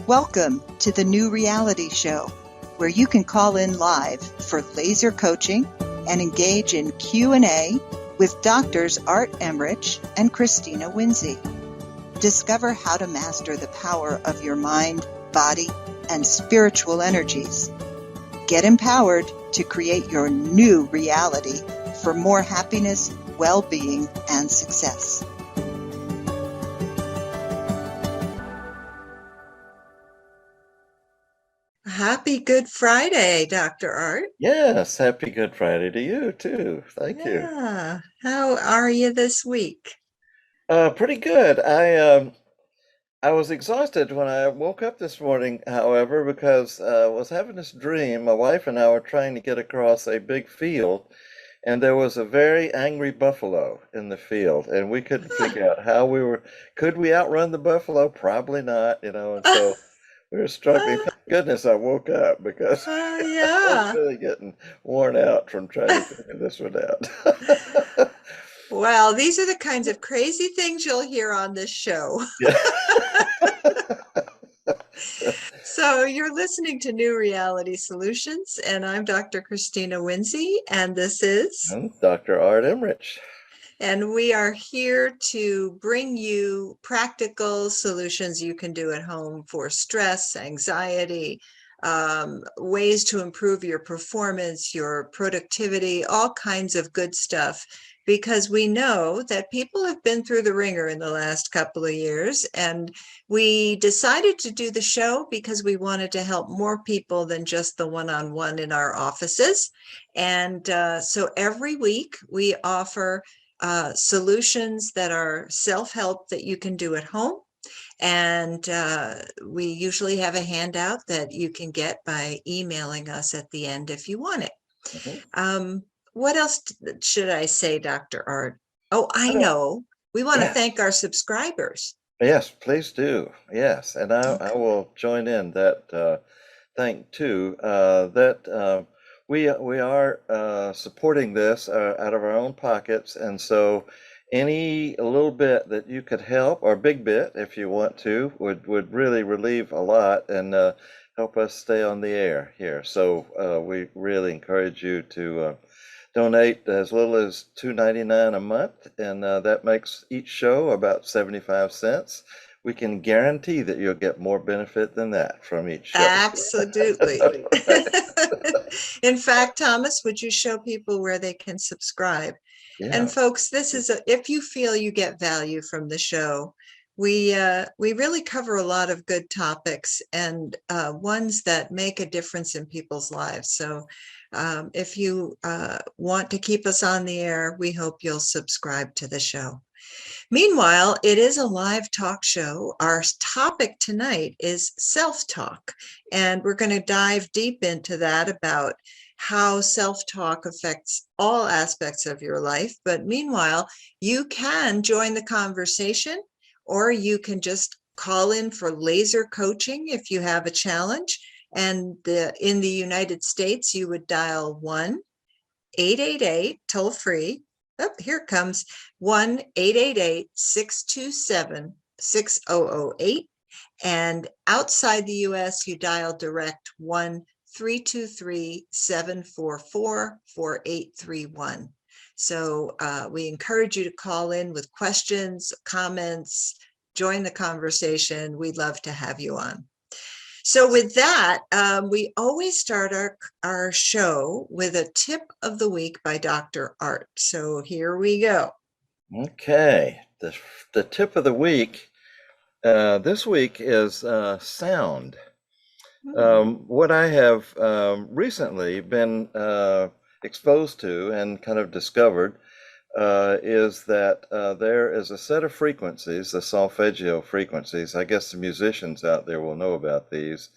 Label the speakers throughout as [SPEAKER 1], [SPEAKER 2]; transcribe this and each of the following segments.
[SPEAKER 1] Welcome to the New Reality Show, where you can call in live for laser coaching and engage in Q&A with Doctors Art Emmerich and Christina Winsey. Discover how to master the power of your mind, body, and spiritual energies. Get empowered to create your new reality for more happiness, well-being, and success.
[SPEAKER 2] Happy Good Friday, Dr. Art.
[SPEAKER 3] Yes, happy Good Friday to you too. Thank you.
[SPEAKER 2] Yeah. How are you this week?
[SPEAKER 3] Pretty good. I was exhausted when I woke up this morning, however, because I was having this dream. My wife and I were trying to get across a big field, and there was a very angry buffalo in the field, and we couldn't figure out could we outrun the buffalo? Probably not, and so we were struggling. Thank goodness I woke up because I was
[SPEAKER 2] Yeah.
[SPEAKER 3] really getting worn out from trying to figure this one out.
[SPEAKER 2] Well, these are the kinds of crazy things you'll hear on this show.
[SPEAKER 3] Yeah.
[SPEAKER 2] So you're listening to New Reality Solutions, and I'm Dr. Christina Winsey, and this is...
[SPEAKER 3] I'm Dr. Art Emmerich.
[SPEAKER 2] And we are here to bring you practical solutions you can do at home for stress, anxiety, ways to improve your performance, your productivity, all kinds of good stuff, because we know that people have been through the ringer in the last couple of years. And we decided to do the show because we wanted to help more people than just the one-on-one in our offices. And so every week we offer solutions that are self-help that you can do at home. And we usually have a handout that you can get by emailing us at the end if you want it.
[SPEAKER 3] Mm-hmm.
[SPEAKER 2] What else should I say, Dr. Art? Oh, I
[SPEAKER 3] I don't,
[SPEAKER 2] know. We want to
[SPEAKER 3] yeah.
[SPEAKER 2] thank our subscribers.
[SPEAKER 3] Yes, please do. Yes, and I
[SPEAKER 2] Okay.
[SPEAKER 3] will join in that thank too. We are supporting this out of our own pockets, and so any little bit that you could help, or big bit if you want to, would really relieve a lot and help us stay on the air here. So we really encourage you to donate as little as $2.99 a month, and that makes each show about 75 cents. We can guarantee that you'll get more benefit than that from each show.
[SPEAKER 2] Absolutely. In fact, Thomas, would you show people where they can subscribe?
[SPEAKER 3] Yeah.
[SPEAKER 2] And folks, this is if you feel you get value from the show, we really cover a lot of good topics and ones that make a difference in people's lives. So if you want to keep us on the air, we hope you'll subscribe to the show. Meanwhile, it is a live talk show. Our topic tonight is self-talk, and we're going to dive deep into that about how self-talk affects all aspects of your life. But meanwhile, you can join the conversation, or you can just call in for laser coaching if you have a challenge. And in the United States, you would dial 1-888 toll free. Oh, here it comes 1-888-627-6008. And outside the US, you dial direct 1-323-744-4831. So we encourage you to call in with questions, comments, join the conversation. We'd love to have you on. So with that, we always start our show with a tip of the week by Dr. Art. So here we go.
[SPEAKER 3] Okay. The tip of the week this week is sound. What I have recently been exposed to and kind of discovered is that there is a set of frequencies, the solfeggio frequencies. I guess the musicians out there will know about these.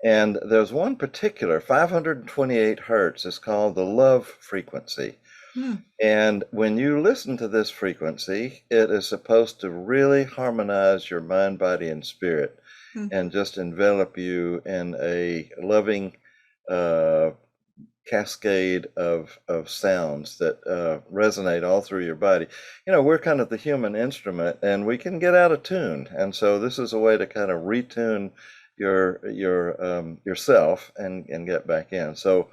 [SPEAKER 3] And there's one particular, 528 hertz, is called the love frequency. And when you listen to this frequency, it is supposed to really harmonize your mind, body, and spirit, and just envelop you in a loving cascade of sounds that resonate all through your body. You know, we're kind of the human instrument, and we can get out of tune. And so this is a way to kind of retune yourself and get back in. So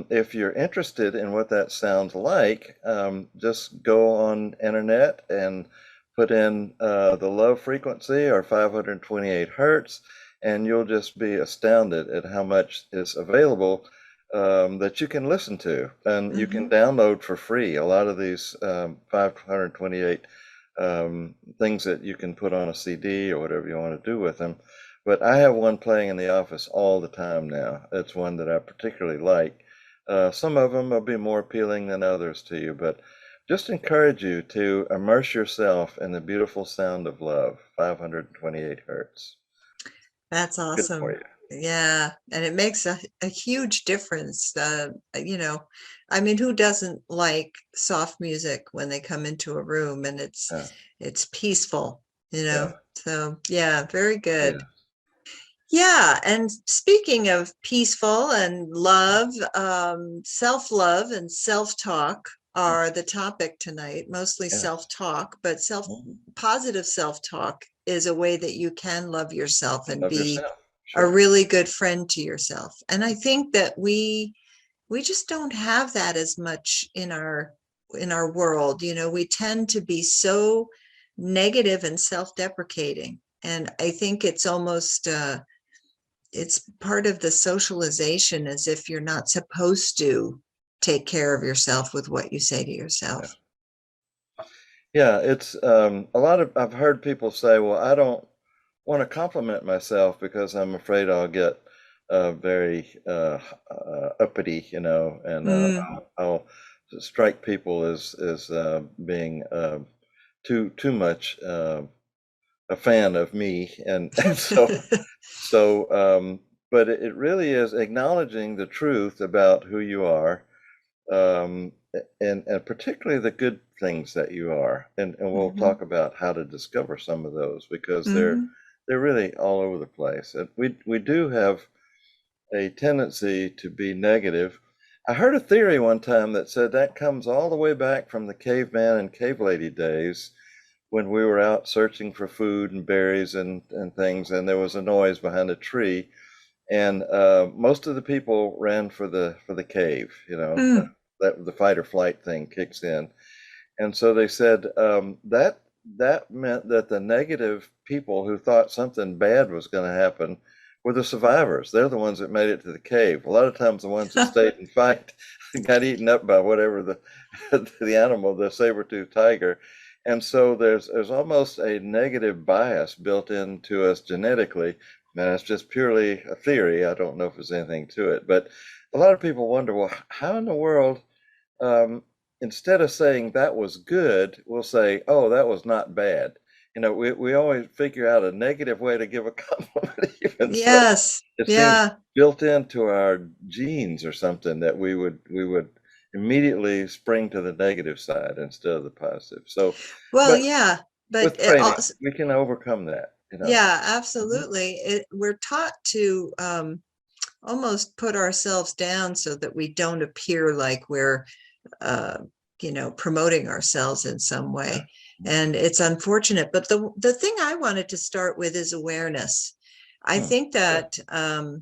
[SPEAKER 3] if you're interested in what that sounds like, just go on internet and put in the low frequency or 528 hertz, and you'll just be astounded at how much is available that you can listen to. And you can download for free a lot of these 528 things that you can put on a CD or whatever you want to do with them. But I have one playing in the office all the time now. It's one that I particularly like. Some of them will be more appealing than others to you, but just encourage you to immerse yourself in the beautiful sound of love, 528 hertz.
[SPEAKER 2] That's
[SPEAKER 3] Good for
[SPEAKER 2] awesome.
[SPEAKER 3] you.
[SPEAKER 2] Yeah, and it makes a huge difference. You know, I mean, who doesn't like soft music when they come into a room and
[SPEAKER 3] Yeah,
[SPEAKER 2] it's peaceful, you
[SPEAKER 3] yeah,
[SPEAKER 2] know? So, yeah, very
[SPEAKER 3] yeah,
[SPEAKER 2] good. Yeah, and speaking of peaceful and love, self-love and self-talk are the topic tonight, mostly
[SPEAKER 3] yeah.
[SPEAKER 2] self-talk, but
[SPEAKER 3] Mhm.
[SPEAKER 2] positive self-talk is a way that you can love yourself and
[SPEAKER 3] Love
[SPEAKER 2] be
[SPEAKER 3] yourself.
[SPEAKER 2] a
[SPEAKER 3] Sure.
[SPEAKER 2] really good friend to yourself. And I think that we just don't have that as much in our world. You know, we tend to be so negative and self-deprecating. And I think it's almost it's part of the socialization, as if you're not supposed to take care of yourself with what you say to
[SPEAKER 3] Yeah.
[SPEAKER 2] yourself.
[SPEAKER 3] Yeah, it's a lot of, I've heard people say, well, I don't want to compliment myself because I'm afraid I'll get very uppity, you know, and
[SPEAKER 2] Mm.
[SPEAKER 3] I'll strike people as being too much a fan of me, and, and so but it really is acknowledging the truth about who you are, um, and particularly the good things that you are, and we'll
[SPEAKER 2] Mhm.
[SPEAKER 3] talk about how to discover some of those because
[SPEAKER 2] Mhm.
[SPEAKER 3] they're really all over the place. And we do have a tendency to be negative. I heard a theory one time that said that comes all the way back from the caveman and cave lady days when we were out searching for food and berries and things, and there was a noise behind a tree, and most of the people ran for the cave. You know,
[SPEAKER 2] Mm.
[SPEAKER 3] that the fight or flight thing kicks in, and so they said that meant that the negative people who thought something bad was going to happen were the survivors. They're the ones that made it to the cave. A lot of times, the ones that stayed and fight got eaten up by whatever the the animal, the saber-toothed tiger. And so there's almost a negative bias built into us genetically. Now it's just purely a theory. I don't know if there's anything to it, but a lot of people wonder, well, how in the world, um, instead of saying that was good, we'll say, oh, that was not bad. You know, we always figure out a negative way to give a compliment, even so
[SPEAKER 2] Yes.
[SPEAKER 3] it seems
[SPEAKER 2] Yeah.
[SPEAKER 3] built into our genes or something that we would immediately spring to the negative side instead of the positive. So,
[SPEAKER 2] Well,
[SPEAKER 3] but
[SPEAKER 2] yeah, but
[SPEAKER 3] with
[SPEAKER 2] it
[SPEAKER 3] training,
[SPEAKER 2] also,
[SPEAKER 3] we can overcome that, you know.
[SPEAKER 2] yeah,
[SPEAKER 3] Mhm.
[SPEAKER 2] absolutely. We're taught to almost put ourselves down so that we don't appear like we're uh, you know, promoting ourselves in some
[SPEAKER 3] Yeah.
[SPEAKER 2] way.
[SPEAKER 3] Mhm.
[SPEAKER 2] And it's unfortunate. But the thing I wanted to start with is awareness. I
[SPEAKER 3] Hmm.
[SPEAKER 2] think
[SPEAKER 3] Good.
[SPEAKER 2] that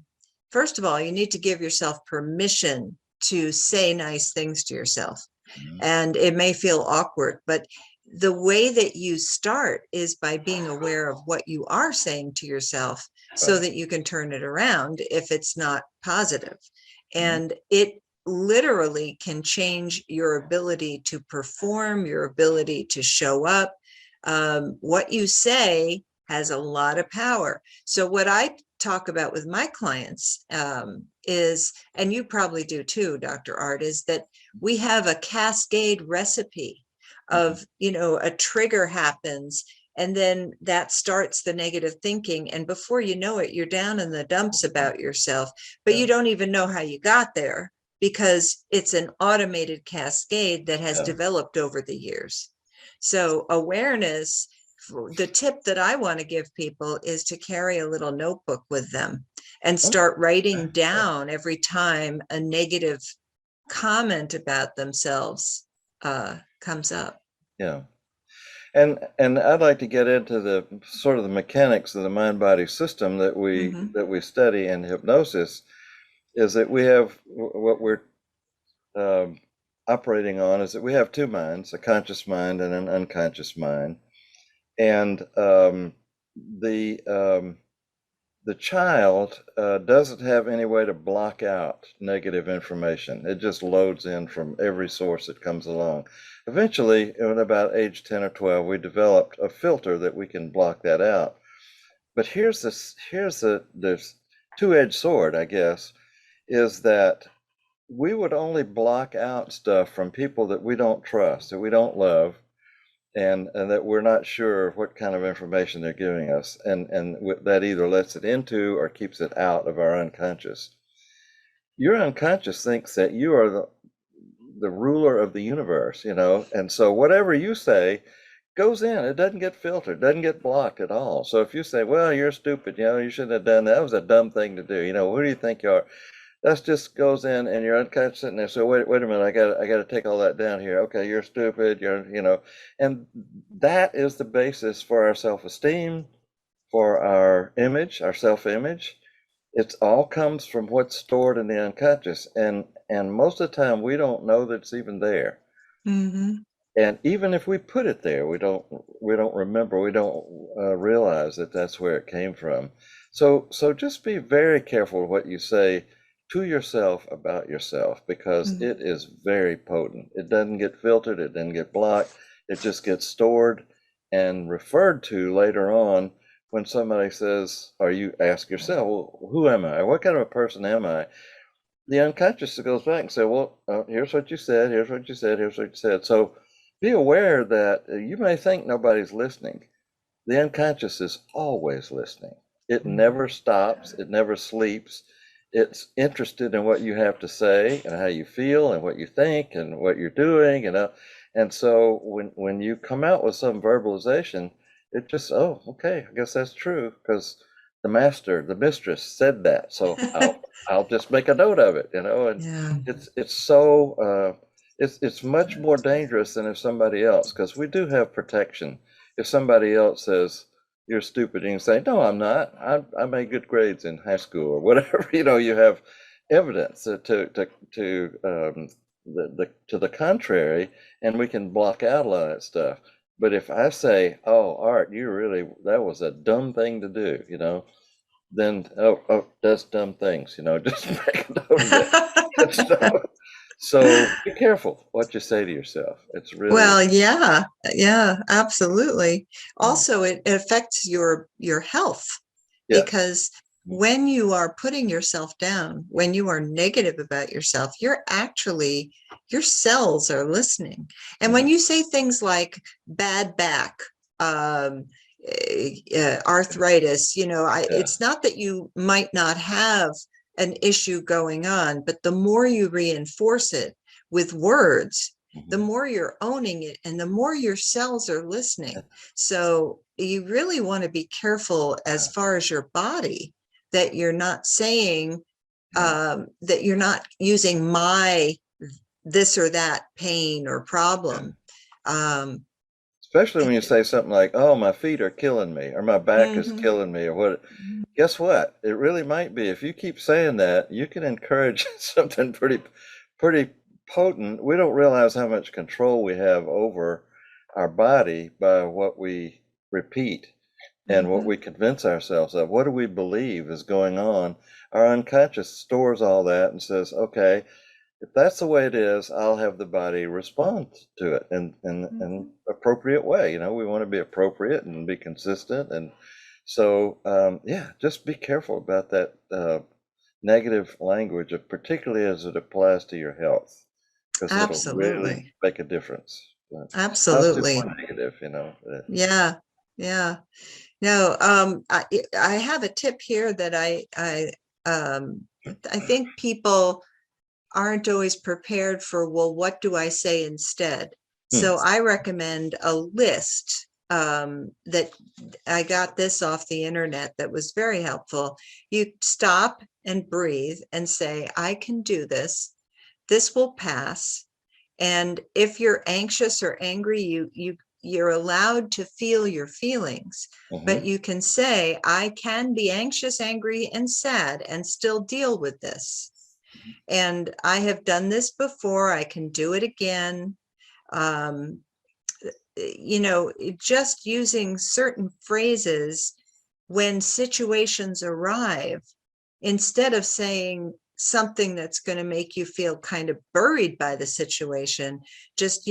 [SPEAKER 2] first of all, you need to give yourself permission to say nice things to yourself.
[SPEAKER 3] Mhm.
[SPEAKER 2] And it may feel awkward, but the way that you start is by being aware of what you are saying to yourself so
[SPEAKER 3] Right.
[SPEAKER 2] that you can turn it around if it's not positive.
[SPEAKER 3] Mhm.
[SPEAKER 2] And it literally can change your ability to perform, your ability to show up. What you say has a lot of power. So, what I talk about with my clients is, and you probably do too, Dr. Art, is that we have a cascade recipe
[SPEAKER 3] Mhm.
[SPEAKER 2] of, you know, a trigger happens and then that starts the negative thinking. And before you know it, you're down in the dumps about yourself, but you
[SPEAKER 3] Yeah.
[SPEAKER 2] don't even know how you got there because it's an automated cascade that has
[SPEAKER 3] Yeah.
[SPEAKER 2] developed over the years. So, awareness, the tip that I want to give people is to carry a little notebook with them and
[SPEAKER 3] Oh,
[SPEAKER 2] start writing
[SPEAKER 3] okay. Yeah.
[SPEAKER 2] down every time a negative comment about themselves comes up.
[SPEAKER 3] Yeah. And I'd like to get into the sort of the mechanics of the mind-body system
[SPEAKER 2] Hmm.
[SPEAKER 3] that we study in hypnosis. Is that we have what we're um, operating on is that we have two minds, a conscious mind and an unconscious mind, and the um, the child doesn't have any way to block out negative information. It just loads in from every source that comes along. Eventually, at about age 10 or 12, we developed a filter that we can block that out. But here's this two-edged sword, I guess, is that we would only block out stuff from people that we don't trust, that we don't love, and that we're not sure what kind of information they're giving us, and that either lets it into or keeps it out of our unconscious. Your unconscious thinks that you are the ruler of the universe, and so whatever you say goes in. It doesn't get filtered, doesn't get blocked at all. So if you say, well, you're stupid, you shouldn't have done that, that was a dumb thing to do, who do you think you are? That just goes in, and your unconscious sitting there. So wait a minute, I got to take all that down here. Okay, you're stupid. And that is the basis for our self-esteem, for our image, our self-image. It all comes from what's stored in the unconscious, and most of the time we don't know that it's even there.
[SPEAKER 2] Hmm.
[SPEAKER 3] And even if we put it there, we don't remember, we don't realize that that's where it came from. So just be very careful what you say to yourself about yourself, because
[SPEAKER 2] Hmm.
[SPEAKER 3] it is very potent. It doesn't get filtered, it doesn't get blocked, it just gets stored and referred to later on when somebody says, or you ask yourself, well, who am I? What kind of a person am I? The unconscious goes back and say, well, here's what you said, here's what you said, here's what you said. So be aware that you may think nobody's listening. The unconscious is always listening. It never stops, it never sleeps. It's interested in what you have to say and how you feel and what you think and what you're doing. And so when you come out with some verbalization, it just, oh, okay, I guess that's true, because the master, the mistress said that. So I'll just make a note of it. And
[SPEAKER 2] Yeah.
[SPEAKER 3] it's so it's much more dangerous than if somebody else, because we do have protection. If somebody else says you're stupid, and you say, no, I'm not. I made good grades in high school or whatever. You have evidence to the contrary, and we can block out a lot of that stuff. But if I say, oh, Art, that was a dumb thing to do, then, oh, does dumb things, just make a note of that. So be careful what you say to yourself. It's really,
[SPEAKER 2] Well, yeah, yeah, absolutely.
[SPEAKER 3] mm,
[SPEAKER 2] Also, it affects your health,
[SPEAKER 3] yes.
[SPEAKER 2] because when you are putting yourself down, when you are negative about yourself, your cells are listening. And when
[SPEAKER 3] Mhm.
[SPEAKER 2] you say things like bad back, um, arthritis,
[SPEAKER 3] Yeah.
[SPEAKER 2] it's not that you might not have an issue going on, but the more you reinforce it with words, the
[SPEAKER 3] Mhm.
[SPEAKER 2] more you're owning it and the more your cells are listening. So you really want to be careful as far as your body, that you're not saying,
[SPEAKER 3] Yeah.
[SPEAKER 2] that you're not using my this or that pain or
[SPEAKER 3] Yeah.
[SPEAKER 2] problem. Um,
[SPEAKER 3] Especially when you say something like, "Oh, my feet are killing me," or "My back is
[SPEAKER 2] mhm.
[SPEAKER 3] killing me," or what. Guess what? It really might be. If you keep saying that, you can encourage something pretty potent. We don't realize how much control we have over our body by what we repeat and what
[SPEAKER 2] Mhm.
[SPEAKER 3] we convince ourselves of. What do we believe is going on? Our unconscious stores all that and says, okay, if that's the way it is, I'll have the body respond to it in an
[SPEAKER 2] Mhm.
[SPEAKER 3] appropriate way. We want to be appropriate and be consistent. And so, yeah, just be careful about that negative language, particularly as it applies to your health, because it'll really
[SPEAKER 2] Absolutely.
[SPEAKER 3] make a difference. Positive or
[SPEAKER 2] Absolutely.
[SPEAKER 3] negative.
[SPEAKER 2] Yeah. Yeah. No, I have a tip here that I think people aren't always prepared for, well, what do I say instead?
[SPEAKER 3] Hmm.
[SPEAKER 2] So I recommend a list, that I got this off the internet that was very helpful. You stop and breathe and say, I can do this. This will pass. And if you're anxious or angry, you're allowed to feel your feelings, but
[SPEAKER 3] Mm-hmm.
[SPEAKER 2] you can say, I can be anxious, angry, and sad and still deal with this. And I have done this before. I can do it again. Um, just using certain phrases when situations arrive, instead of saying something that's going to make you feel kind of buried by the situation, just,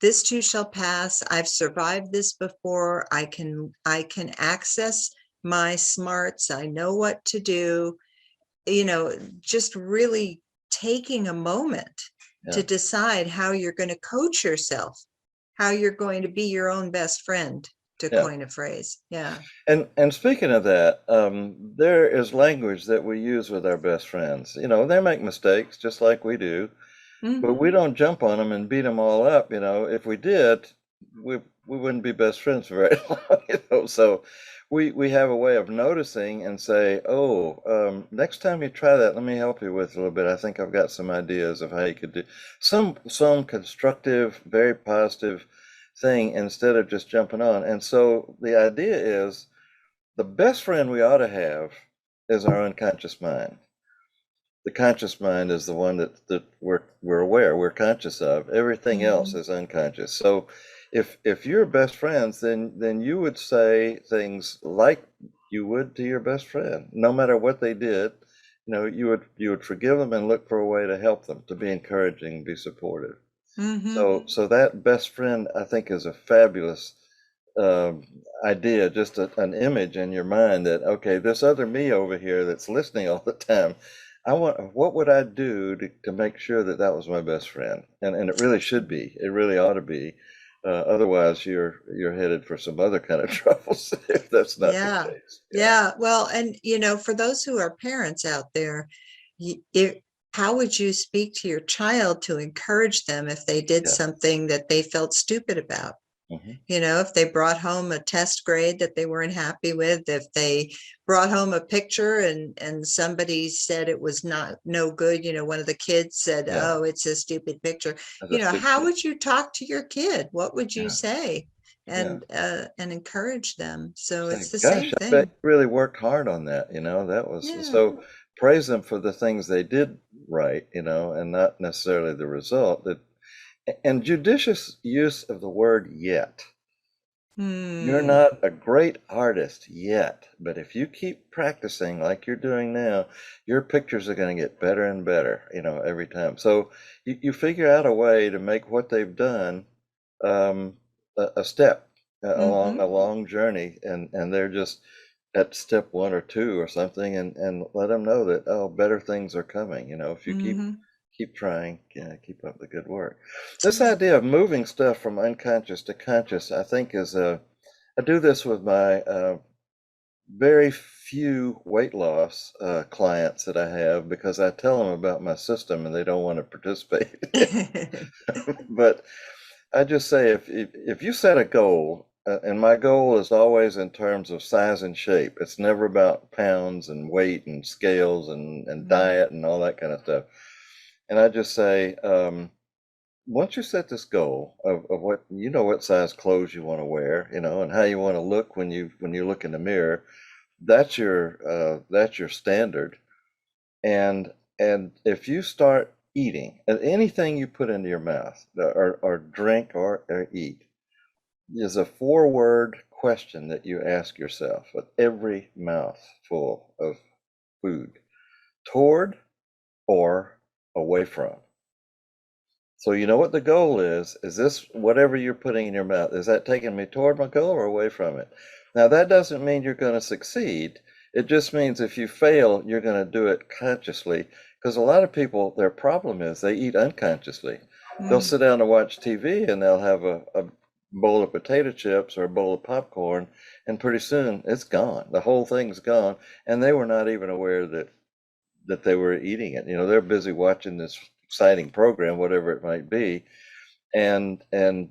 [SPEAKER 2] this too shall pass. I've survived this before. I can access my smarts. I know what to do. Just really taking a moment to
[SPEAKER 3] Yeah.
[SPEAKER 2] decide how you're going to coach yourself, how you're going to be your own best friend, to
[SPEAKER 3] Yeah.
[SPEAKER 2] coin a phrase. Yeah.
[SPEAKER 3] And speaking of that, there is language that we use with our best friends. They make mistakes just like we do, but
[SPEAKER 2] Mm-hmm.
[SPEAKER 3] we don't jump on them and beat them all up. If we did, we wouldn't be best friends for very long. So we have a way of noticing and say, oh, next time you try that, let me help you with a little bit. I think I've got some ideas of how you could do some constructive, very positive thing instead of just jumping on. And so the idea is the best friend we ought to have is our unconscious mind. The conscious mind is the one that we're aware, we're conscious of. Everything else
[SPEAKER 2] Mm-hmm.
[SPEAKER 3] is unconscious. So if you're best friends, then you would say things like you would to your best friend, no matter what they did. You would forgive them and look for a way to help them, to be encouraging, be supportive.
[SPEAKER 2] Mm-hmm.
[SPEAKER 3] So that best friend, I think, is a fabulous um, idea, just an image in your mind that, okay, this other me over here that's listening all the time, what would I do to make sure that that was my best friend? And it really should be. It really ought to be. Otherwise, you're headed for some other kind of troubles if that's not the
[SPEAKER 2] Yeah.
[SPEAKER 3] case. Yeah.
[SPEAKER 2] Yeah. Well, and for those who are parents out there, how would you speak to your child to encourage them if they did
[SPEAKER 3] Yeah.
[SPEAKER 2] something that they felt stupid about?
[SPEAKER 3] Hmm.
[SPEAKER 2] If they brought home a test grade that they weren't happy with, if they brought home a picture and somebody said it was no good, one of the kids said,
[SPEAKER 3] Yeah.
[SPEAKER 2] oh, it's a stupid picture.
[SPEAKER 3] That's a stupid
[SPEAKER 2] How
[SPEAKER 3] thing.
[SPEAKER 2] would you talk to your kid? What would you
[SPEAKER 3] Yeah.
[SPEAKER 2] say?
[SPEAKER 3] Yeah.
[SPEAKER 2] And encourage them. So
[SPEAKER 3] Say,
[SPEAKER 2] it's the
[SPEAKER 3] gosh,
[SPEAKER 2] same
[SPEAKER 3] I bet
[SPEAKER 2] thing.
[SPEAKER 3] you really worked hard on that. That was
[SPEAKER 2] Yeah.
[SPEAKER 3] so praise them for the things they did right, and not necessarily the result. And judicious use of the word yet. You're
[SPEAKER 2] Hmm.
[SPEAKER 3] not a great artist yet, but if you keep practicing like you're doing now, your pictures are going to get better and better, every time. So you figure out a way to make what they've done um, a step along
[SPEAKER 2] Mm-hmm.
[SPEAKER 3] a long journey, and they're just at step one or two or something, and let them know that, oh, better things are coming. If you
[SPEAKER 2] Mm-hmm.
[SPEAKER 3] keep trying, keep up the good work. This idea of moving stuff from unconscious to conscious, I think, is a I do this with my very few weight loss clients that I have because I tell them about my system and they don't want to participate. But I just say if you set a goal, and my goal is always in terms of size and shape. It's never about pounds and weight and scales and diet and all that kind of stuff. And I just say, once you set this goal of what size clothes you want to wear, and how you want to look when you look in the mirror, that's your standard. And if you start eating, and anything you put into your mouth or drink or eat is a 4-word question that you ask yourself with every mouthful of food: toward or away from. So you know what the goal is. Is this whatever you're putting in your mouth? Is that taking me toward my goal or away from it? Now that doesn't mean you're going to succeed. It just means if you fail, you're going to do it consciously. Because a lot of people, their problem is they eat unconsciously. They'll
[SPEAKER 2] Mm.
[SPEAKER 3] sit down and watch TV and they'll have a bowl of potato chips or a bowl of popcorn, and pretty soon it's gone. The whole thing's gone, and they were not even aware that they were eating it. They're busy watching this exciting program, whatever it might be, and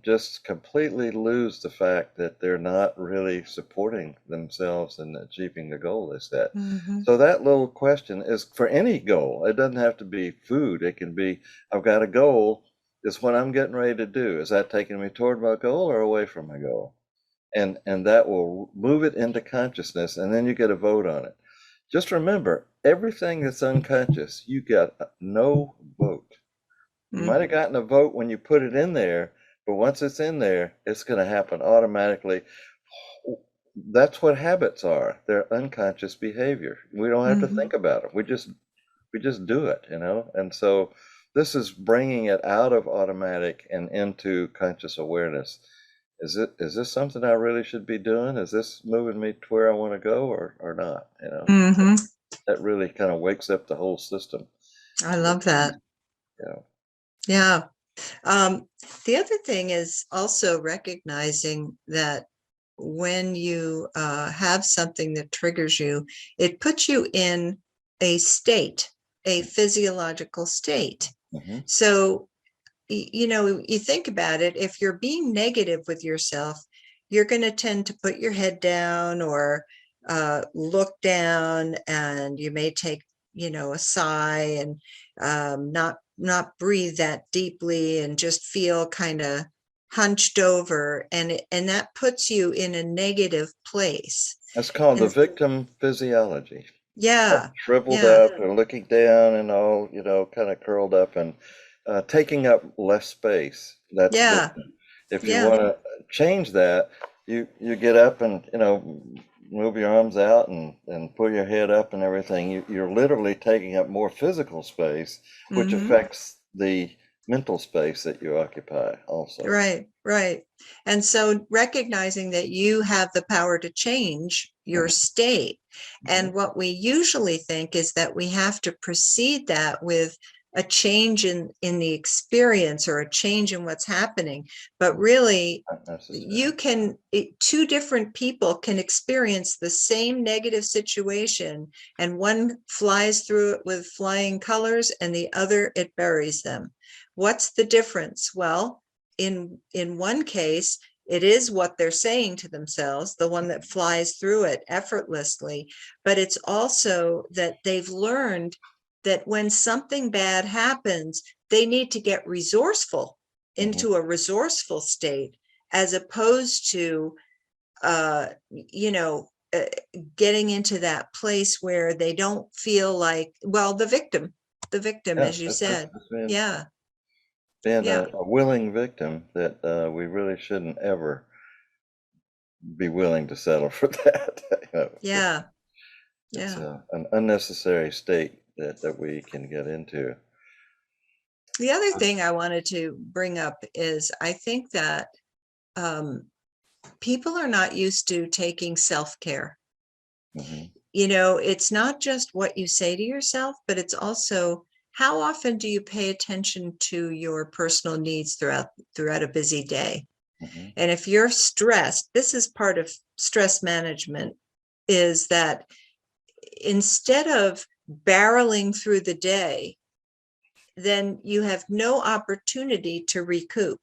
[SPEAKER 3] just completely lose the fact that they're not really supporting themselves in achieving the goal they set.
[SPEAKER 2] Mm-hmm.
[SPEAKER 3] So that little question is for any goal. It doesn't have to be food. It can be, I've got a goal. is what I'm getting ready to do. Is that taking me toward my goal or away from my goal? And that will move it into consciousness, and then you get a vote on it. Just remember, everything that's unconscious, you got no vote. You might have gotten a vote when you put it in there, but once it's in there, it's going to happen automatically. That's what habits are. They're unconscious behavior. We don't have to
[SPEAKER 2] Mm-hmm.
[SPEAKER 3] think about it. We just do it, And so this is bringing it out of automatic and into conscious awareness. Is this something I really should be doing? Is this moving me to where I want to go or not?
[SPEAKER 2] Mm-hmm.
[SPEAKER 3] That really kind of wakes up the whole system.
[SPEAKER 2] I love that.
[SPEAKER 3] Yeah.
[SPEAKER 2] Yeah. The other thing is also recognizing that when you have something that triggers you, it puts you in a state, a physiological state.
[SPEAKER 3] Mm-hmm.
[SPEAKER 2] So, you think about it, if you're being negative with yourself, you're going to tend to put your head down or look down, and you may take, a sigh and not breathe that deeply and just feel kind of hunched over, and that puts you in a negative place.
[SPEAKER 3] That's called the
[SPEAKER 2] And
[SPEAKER 3] victim physiology.
[SPEAKER 2] yeah,
[SPEAKER 3] Shriveled
[SPEAKER 2] yeah,
[SPEAKER 3] up and looking down and all, kind of curled up and taking up less space. That's
[SPEAKER 2] yeah,
[SPEAKER 3] victim. If you
[SPEAKER 2] yeah,
[SPEAKER 3] want to change that, you get up and move your arms out and pull your head up and everything. You're literally taking up more physical space, which
[SPEAKER 2] mm-hmm.
[SPEAKER 3] affects the mental space that you occupy also.
[SPEAKER 2] Right, right. And so recognizing that you have the power to change your
[SPEAKER 3] Mhm,
[SPEAKER 2] state.
[SPEAKER 3] mhm.
[SPEAKER 2] And what we usually think is that we have to precede that with a change in the experience or a change in what's happening. But really,
[SPEAKER 3] Not necessary.
[SPEAKER 2] two different people can experience the same negative situation, and one flies through it with flying colors and the other, it buries them. What's the difference? Well, in one case, it is what they're saying to themselves, the one that flies through it effortlessly, but it's also that they've learned that when something bad happens, they need to get resourceful,
[SPEAKER 3] Mhm.
[SPEAKER 2] into a resourceful state, as opposed to uh you know uh, getting into that place where they don't feel like, well, the victim,
[SPEAKER 3] Yeah,
[SPEAKER 2] as you
[SPEAKER 3] that's
[SPEAKER 2] said.
[SPEAKER 3] being,
[SPEAKER 2] Yeah,
[SPEAKER 3] being
[SPEAKER 2] yeah,
[SPEAKER 3] a willing victim that we really shouldn't ever be willing to settle for that.
[SPEAKER 2] yeah,
[SPEAKER 3] It's
[SPEAKER 2] yeah.
[SPEAKER 3] an unnecessary state that we can get into.
[SPEAKER 2] The other thing I wanted to bring up is I think that um, people are not used to taking self-care.
[SPEAKER 3] Hmm.
[SPEAKER 2] It's not just what you say to yourself, but it's also how often do you pay attention to your personal needs throughout a busy day.
[SPEAKER 3] Hmm.
[SPEAKER 2] And if you're stressed, this is part of stress management, is that instead of barreling through the day, then you have no opportunity to recoup.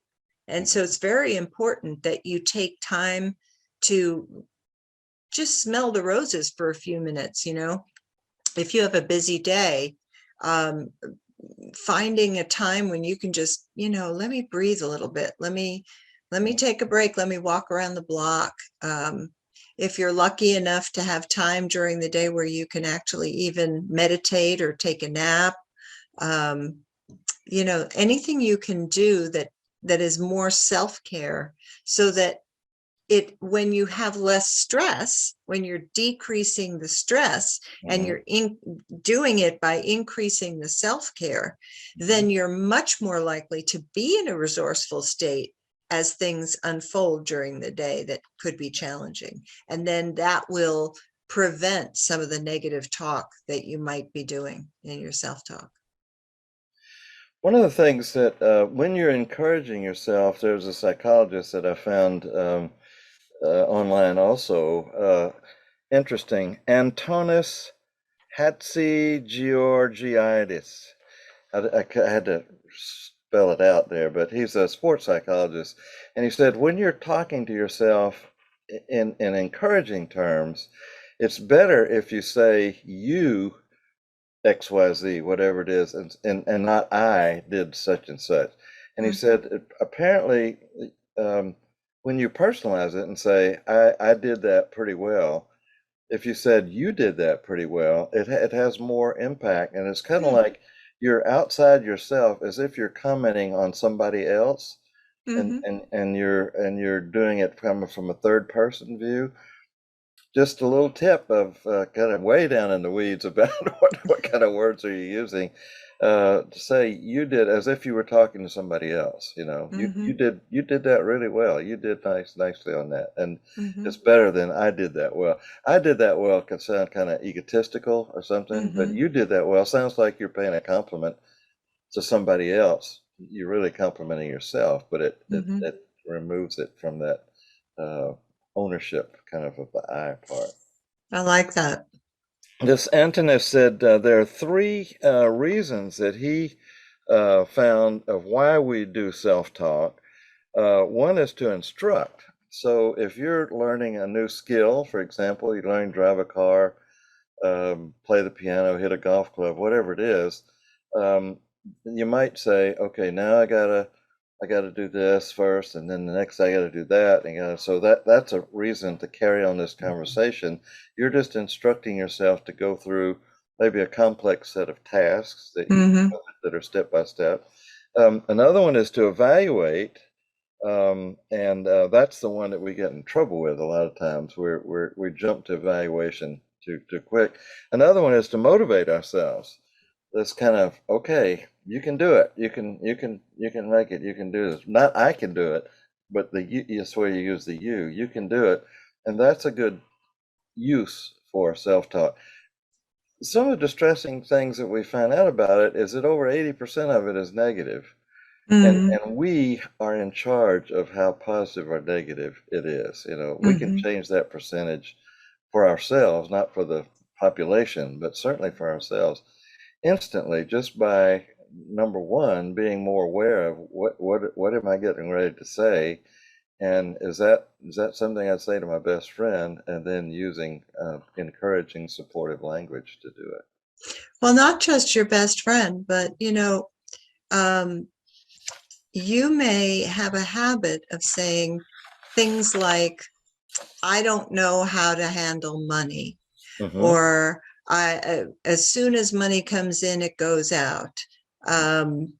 [SPEAKER 2] And so it's very important that you take time to just smell the roses for a few minutes. If you have a busy day, um, finding a time when you can just, let me breathe a little bit. Let me take a break. Let me walk around the block. If you're lucky enough to have time during the day where you can actually even meditate or take a nap, um, anything you can do that is more self-care, so that when you have less stress, when you're decreasing the stress, and
[SPEAKER 3] Hmm.
[SPEAKER 2] you're doing it by increasing the self-care,
[SPEAKER 3] Hmm.
[SPEAKER 2] then you're much more likely to be in a resourceful state as things unfold during the day that could be challenging. And then that will prevent some of the negative talk that you might be doing in your self-talk.
[SPEAKER 3] One of the things that when you're encouraging yourself, there's a psychologist that I found online also, interesting, Antonis Hatzigeorgiadis. I had to spell it out there, but he's a sports psychologist, and he said when you're talking to yourself in encouraging terms, it's better if you say you XYZ, whatever it is, and not I did such and such. And he said, apparently, um, when you personalize it and say, I did that pretty well, if you said you did that pretty well, it has more impact. And it's kind of like you're outside yourself as if you're commenting on somebody else.
[SPEAKER 2] Mm-hmm.
[SPEAKER 3] And you're doing it from a third person view. Just a little tip of kind of way down in the weeds about what kind of words are you using, to say you did as if you were talking to somebody else. You
[SPEAKER 2] Mm-hmm.
[SPEAKER 3] you did that really well. You did nicely on that, and
[SPEAKER 2] Mm-hmm.
[SPEAKER 3] it's better than I did that well. I did that well can sound kind of egotistical or something, but
[SPEAKER 2] Mm-hmm.
[SPEAKER 3] you did that well sounds like you're paying a compliment to somebody else. You're really complimenting yourself, but
[SPEAKER 2] Mm-hmm.
[SPEAKER 3] it removes it from that uh, ownership kind of the I part.
[SPEAKER 2] I like that.
[SPEAKER 3] This Antonis said there are three reasons that he found of why we do self-talk. One is to instruct. So if you're learning a new skill, for example, you're learning to drive a car, play the piano, hit a golf club, whatever it is, um, you might say, okay, now I gotta do this first, and then the next I gotta do that, and so that's a reason to carry on this conversation. You're just instructing yourself to go through maybe a complex set of tasks
[SPEAKER 2] Mm-hmm.
[SPEAKER 3] that are step by step. Another one is to evaluate, and that's the one that we get in trouble with a lot of times. We jump to evaluation too quick. Another one is to motivate ourselves. This kind of, okay, you can do it. You can make it. You can do this. Not I can do it, but the you. That's where you use the you. You can do it, and that's a good use for self-talk. Some of the distressing things that we find out about it is that over 80% of it is negative. And
[SPEAKER 2] Mm-hmm.
[SPEAKER 3] and we are in charge of how positive or negative it is. We can
[SPEAKER 2] Mm-hmm.
[SPEAKER 3] change that percentage for ourselves, not for the population, but certainly for ourselves instantly, just by number one, being more aware of what am I getting ready to say, and is that something I'd say to my best friend, and then using encouraging, supportive language to do it.
[SPEAKER 2] Well, not just your best friend, but um, you may have a habit of saying things like, I don't know how to handle money,
[SPEAKER 3] Mm-hmm.
[SPEAKER 2] or as soon as money comes in, it goes out. Um,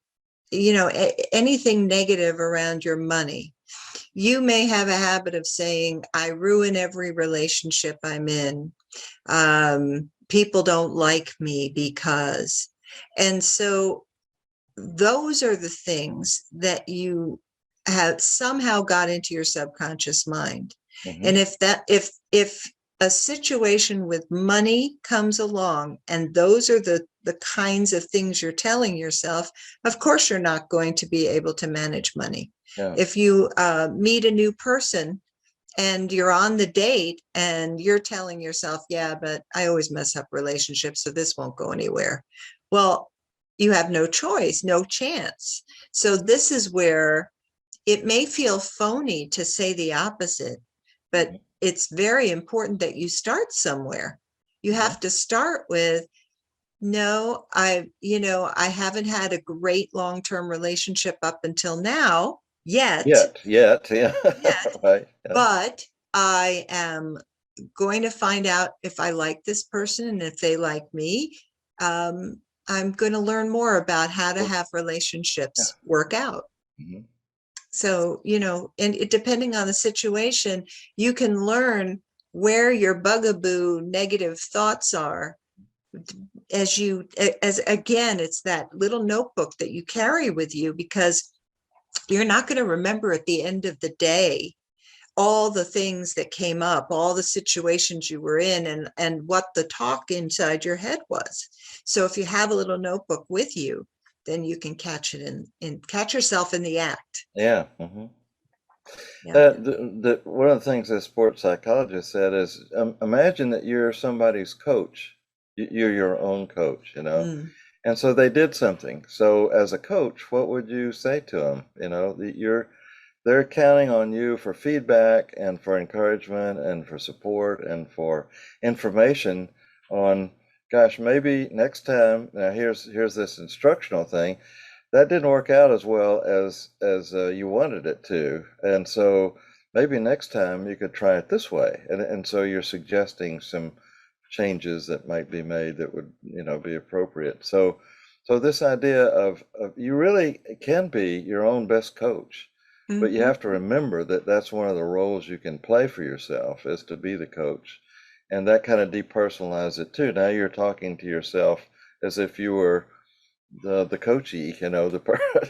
[SPEAKER 2] anything negative around your money. You may have a habit of saying, I ruin every relationship I'm in. People don't like me because. And so those are the things that you have somehow got into your subconscious mind.
[SPEAKER 3] Mm-hmm.
[SPEAKER 2] And if a situation with money comes along and those are the kinds of things you're telling yourself, of course you're not going to be able to manage money.
[SPEAKER 3] Yeah.
[SPEAKER 2] If you meet a new person and you're on the date and you're telling yourself, yeah, but I always mess up relationships, so this won't go anywhere. Well, you have no choice, no chance. So this is where it may feel phony to say the opposite, but
[SPEAKER 3] Mm-hmm.
[SPEAKER 2] it's very important that you start somewhere. You
[SPEAKER 3] Mm-hmm.
[SPEAKER 2] have to start with, no, I haven't had a great long-term relationship up until now yet,
[SPEAKER 3] Yet, yeah.
[SPEAKER 2] yet,
[SPEAKER 3] Right. Yeah.
[SPEAKER 2] but I am going to find out if I like this person and if they like me. Um, I'm going to learn more about how to have
[SPEAKER 3] Yeah.
[SPEAKER 2] relationships work out.
[SPEAKER 3] Mm-hmm.
[SPEAKER 2] So, and depending on the situation, you can learn where your bugaboo negative thoughts are as again, it's that little notebook that you carry with you, because you're not going to remember at the end of the day all the things that came up, all the situations you were in, and what the talk inside your head was. So if you have a little notebook with you, then you can catch it and catch yourself in the act.
[SPEAKER 3] Yeah. Mm-hmm.
[SPEAKER 2] Yeah.
[SPEAKER 3] One of the things that sports psychologist said is, imagine that you're somebody's coach. You're your own coach.
[SPEAKER 2] Mm.
[SPEAKER 3] And so they did something. So as a coach, what would you say to them? They're counting on you for feedback and for encouragement and for support and for information on, gosh, maybe next time, now here's this instructional thing. that didn't work out as well as you wanted it to, and so maybe next time you could try it this way, and so you're suggesting some changes that might be made that would, be appropriate. So this idea of you really can be your own best coach, but you
[SPEAKER 2] Mm-hmm.
[SPEAKER 3] have to remember that that's one of the roles you can play for yourself, is to be the coach, and that kind of depersonalizes it too. Now you're talking to yourself as if you were the coachee,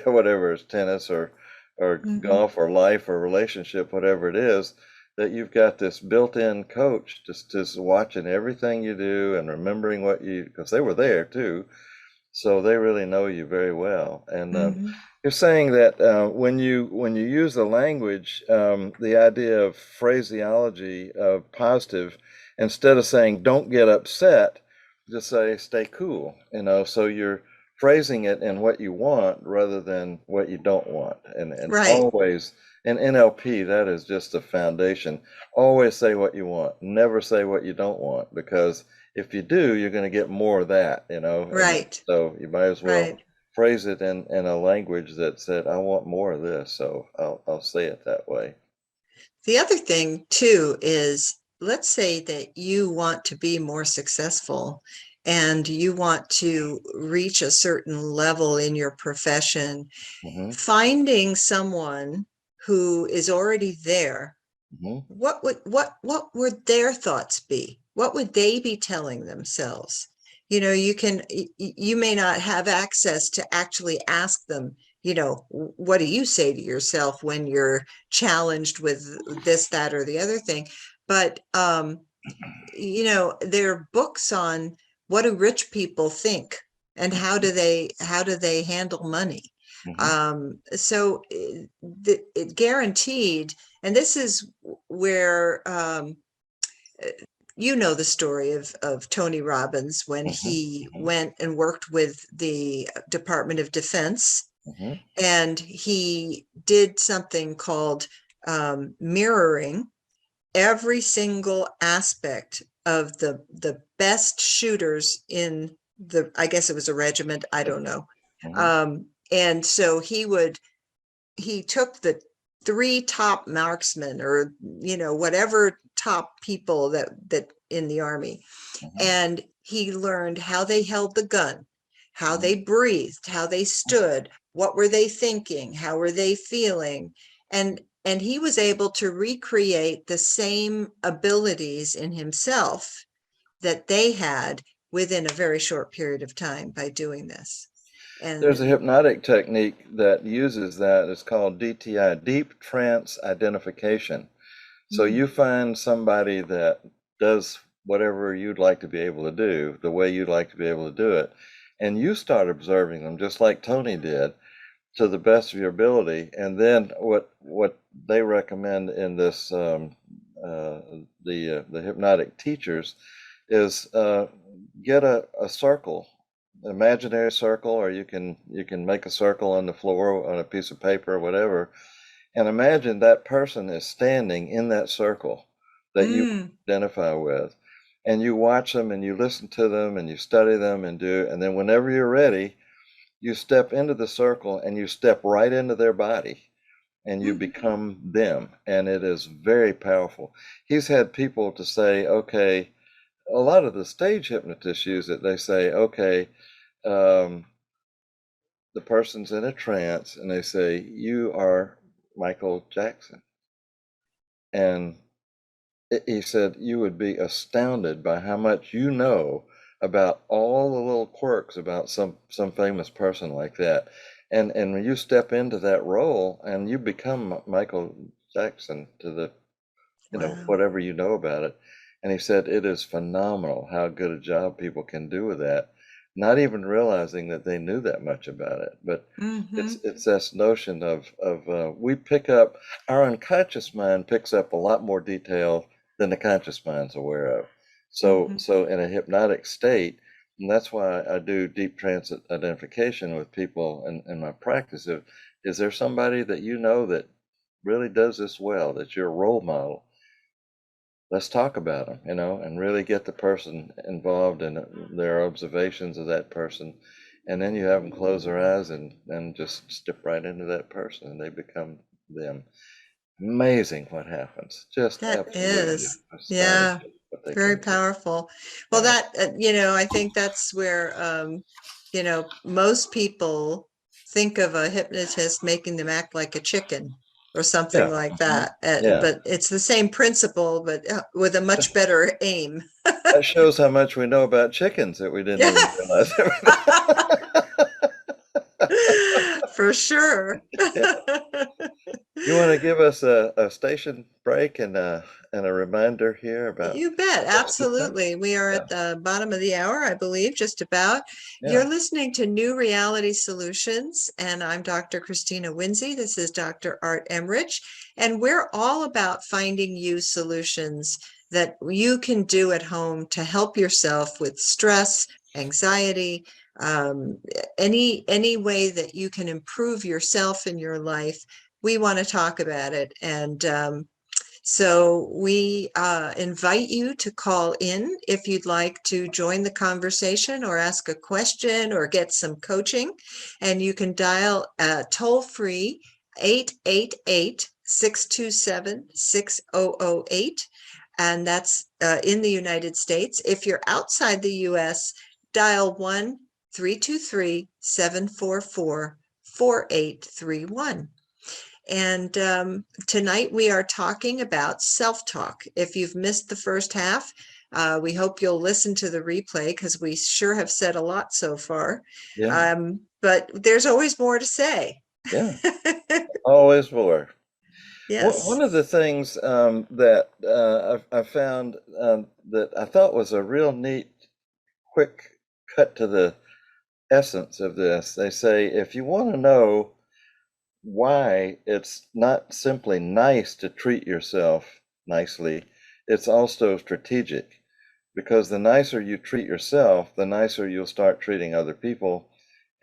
[SPEAKER 3] whatever it's tennis or
[SPEAKER 2] Mm-hmm.
[SPEAKER 3] golf or life or relationship, whatever it is, that you've got this built-in coach just watching everything you do and remembering what you, because they were there too, so they really know you very well. And
[SPEAKER 2] Mm-hmm.
[SPEAKER 3] you're saying that when you use the language, the idea of phraseology of positive, instead of saying "don't get upset," just say "stay cool." So you're phrasing it in what you want rather than what you don't want. And
[SPEAKER 2] Right.
[SPEAKER 3] always in NLP, that is just the foundation. Always say what you want. Never say what you don't want, because if you do, you're going to get more of that, and
[SPEAKER 2] Right.
[SPEAKER 3] so you might as well
[SPEAKER 2] Right.
[SPEAKER 3] phrase it in a language that said, I want more of this, so I'll say it that way.
[SPEAKER 2] The other thing too is, let's say that you want to be more successful and you want to reach a certain level in your profession.
[SPEAKER 3] Hmm.
[SPEAKER 2] Finding someone who is already there,
[SPEAKER 3] Hmm.
[SPEAKER 2] what would their thoughts be? What would they be telling themselves? You may not have access to actually ask them, what do you say to yourself when you're challenged with this, that, or the other thing? But there are books on what do rich people think and how do they handle money.
[SPEAKER 3] Hmm.
[SPEAKER 2] So it guaranteed, and this is where the story of Tony Robbins when
[SPEAKER 3] Hmm.
[SPEAKER 2] he went and worked with the Department of Defense,
[SPEAKER 3] Hmm.
[SPEAKER 2] and he did something called mirroring every single aspect of the best shooters in I guess it was a regiment, I don't know.
[SPEAKER 3] Hmm.
[SPEAKER 2] And so he took the three top marksmen, or whatever top people that in the army,
[SPEAKER 3] Hmm.
[SPEAKER 2] and he learned how they held the gun, how
[SPEAKER 3] Hmm.
[SPEAKER 2] they breathed, how they stood, what were they thinking, how were they feeling, and he was able to recreate the same abilities in himself that they had within a very short period of time by doing this.
[SPEAKER 3] There's
[SPEAKER 2] And
[SPEAKER 3] a hypnotic technique that uses that. It's called DTI, deep trance identification. So
[SPEAKER 2] mm,
[SPEAKER 3] you find somebody that does whatever you'd like to be able to do, the way you'd like to be able to do it, and you start observing them just like Tony did, to the best of your ability. And then what they recommend in this the hypnotic teachers is get a circle, imaginary circle, or you can make a circle on the floor on a piece of paper or whatever, and imagine that person is standing in that circle that you
[SPEAKER 2] mm,
[SPEAKER 3] identify with, and you watch them and you listen to them and you study them and then whenever you're ready, you step into the circle and you step right into their body and you
[SPEAKER 2] mm,
[SPEAKER 3] become them. And it is very powerful. He's had people to say, okay, a lot of the stage hypnotists use it. They say, okay, um, the person's in a trance and they say, you are Michael Jackson. And he said, you would be astounded by how much you know about all the little quirks about some famous person like that. And when you step into that role and you become Michael Jackson to the,
[SPEAKER 2] wow.
[SPEAKER 3] whatever you know about it. And he said, it is phenomenal how good a job people can do with that, not even realizing that they knew that much about it. But it's
[SPEAKER 2] Hmm.
[SPEAKER 3] it's this notion of we pick up, our unconscious mind picks up a lot more detail than the conscious mind's aware of. So
[SPEAKER 2] Hmm.
[SPEAKER 3] so in a hypnotic state, and that's why I do deep trance identification with people in my practice. Of, is there somebody that you know that really does this well, that's your role model? Let's talk about them, and really get the person involved in their observations of that person, and then you have them close their eyes and just step right into that person, and they become them. Amazing what happens. Just
[SPEAKER 2] That
[SPEAKER 3] absolutely
[SPEAKER 2] is, yeah,
[SPEAKER 3] astonishing what they
[SPEAKER 2] very
[SPEAKER 3] can do.
[SPEAKER 2] powerful. Well,
[SPEAKER 3] Yeah.
[SPEAKER 2] that, I think that's where, most people think of a hypnotist making them act like a chicken or something
[SPEAKER 3] Yeah.
[SPEAKER 2] like that.
[SPEAKER 3] Yeah.
[SPEAKER 2] But it's the same principle, but with a much better aim.
[SPEAKER 3] That shows how much we know about chickens that we didn't
[SPEAKER 2] Yeah,
[SPEAKER 3] even realize
[SPEAKER 2] for sure.
[SPEAKER 3] Yeah. You want to give us a station break and a reminder here about
[SPEAKER 2] You bet.
[SPEAKER 3] what's good time?
[SPEAKER 2] Absolutely. We are
[SPEAKER 3] Yeah.
[SPEAKER 2] at the bottom of the hour, I believe, just about. You're
[SPEAKER 3] Yeah.
[SPEAKER 2] listening to New Reality Solutions, and I'm Dr. Christina Winsey. This is Dr. Art Emrich, and we're all about finding you solutions that you can do at home to help yourself with stress, anxiety, um, any way that you can improve yourself in your life. We want to talk about it, and so we invite you to call in if you'd like to join the conversation or ask a question or get some coaching. And you can dial toll free 888-627-6008. And that's in the United States. If you're outside the US, dial 1-323-744-4831. And tonight we are talking about self-talk. If you've missed the first half, we hope you'll listen to the replay because we sure have said a lot so far.
[SPEAKER 3] Yeah.
[SPEAKER 2] But there's always more to say.
[SPEAKER 3] Yeah. Always more. One
[SPEAKER 2] Yes.
[SPEAKER 3] of the things that I found that I thought was a real neat, quick cut to the essence of this, they say if you want to know why it's not simply nice to treat yourself nicely, it's also strategic. Because the nicer you treat yourself, the nicer you'll start treating other people,